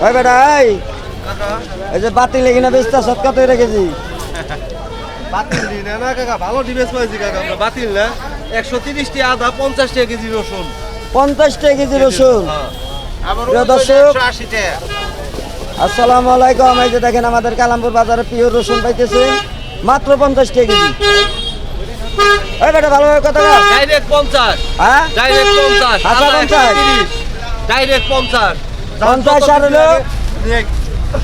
ওই বেটা এই যে বাতিল কিনা বেচতা সৎকা তো রেখেছি বাতিল না না কাকা ভালো ডিমেস পাইছি কাকা আমরা বাতিল না 130 টি আদা 50 টাকা কেজি রসুন 50 টাকা কেজি রসুন। প্রিয় দর্শক আসসালামু আলাইকুম। এই যে দেখেন আমাদের কালামপুর বাজারে পিওর রসুন পাইতেছে মাত্র 50 টাকা কেজি। ওই বেটা ভালোভাবে কথা বল। ডাইরেক্ট 50। হ্যাঁ ডাইরেক্ট 50। আচ্ছা 50 ডাইরেক্ট 50 50 আর হলো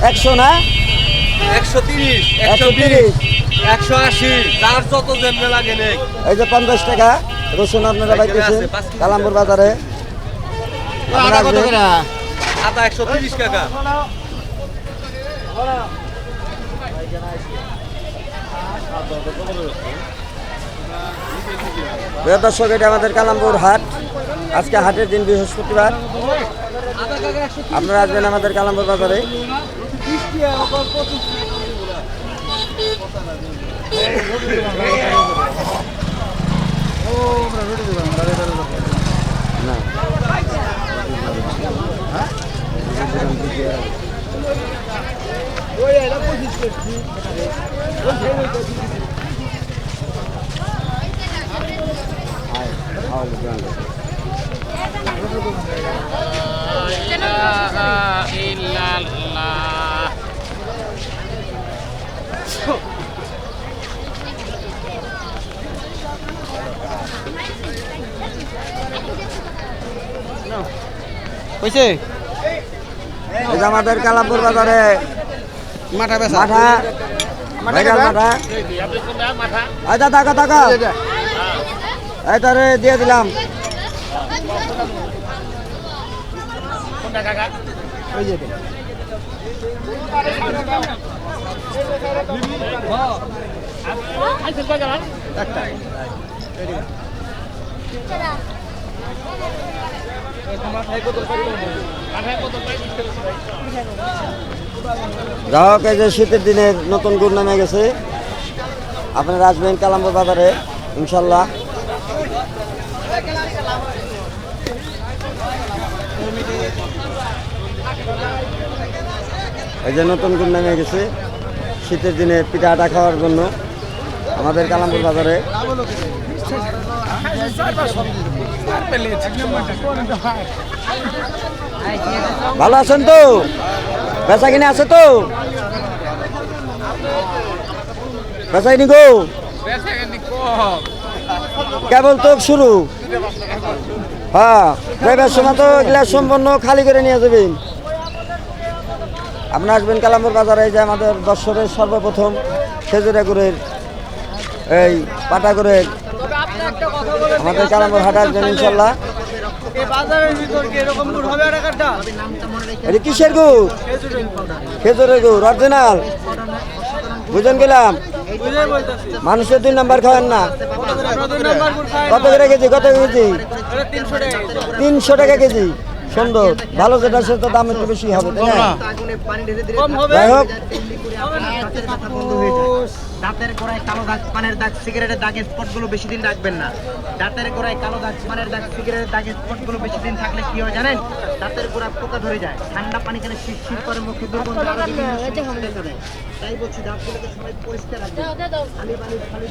100 না 130 130 180 যার যত যেমন লাগে নেই। এই যে 50 টাকা রসুন আপনারা পাইতেছেন কালামপুর বাজারে। আদা কত করে? আদা 130 টাকা। প্রিয় দর্শক এটা আমাদের কালামপুর হাট। আজকে হাটের দিন বৃহস্পতিবার। আপনারা আসবেন আমাদের কালামপুর বাজারে। না কইছে এই যে আমাদের কালামপুর বাজারে মাথা বেচা মাঠা ভাইরাল মাঠা এই দাদা টাকা এই তারে দিয়ে দিলাম। গ্রাহক এই যে শীতের দিনের নতুন গুড় নামে গেছে। আপনারা আসবেন কালামপুর বাজারে ইনশাল্লাহ। এই যে নতুন গুড় নামে গেছে শীতের দিনে পিঠা আটা খাওয়ার জন্য আমাদের কালামপুর বাজারে। ভালো আছেন তো? বেচা কিনে আছে তো? বেচাইনি গো কেবল তো শুরু। হ্যাঁ যাইবার সময় তো গ্লাস সম্পন্ন খালি করে নিয়ে যাবেন। আপনারা আসবেন কালামপুর বাজারে। যে আমাদের দর্শকের সর্বপ্রথম খেজুরা গুড়ের এই পাটা গুড়ের আমাদের কালামপুর হাট আসবেন ইনশাল্লাহ। এটা কিসের গুড়? খেজুরের গুড় অরিজিনাল। বুঝেন গেলাম মানুষের 2 নাম্বার খাওয়ান না। কত করে কেজি? কত কেজি? 300 টাকা কেজি। সুন্দর ভালো যেটা সেটা দাম একটু বেশি হবে তাই না? যাই হোক দাঁতের গোড়ায় কালো দাগ পানের দাগ সিগারেটের দাগের স্পটগুলো বেশি দিন রাখবেন না। দাঁতের গোড়ায় কালো দাগ পানের দাগ সিগারেটের দাগের স্পটগুলো বেশি দিন থাকলে কি হয় জানেন? দাঁতের গোড়া পোকা ধরে যায়। ঠান্ডা পানি খেলে শিরশির করে মুখে দুর্গন্ধ আরো বিভিন্ন সমস্যা দেখা দেয়। তাই বলছি দাঁতগুলোকে সবাই পরিষ্কার রাখবেন। খালি পানি খালি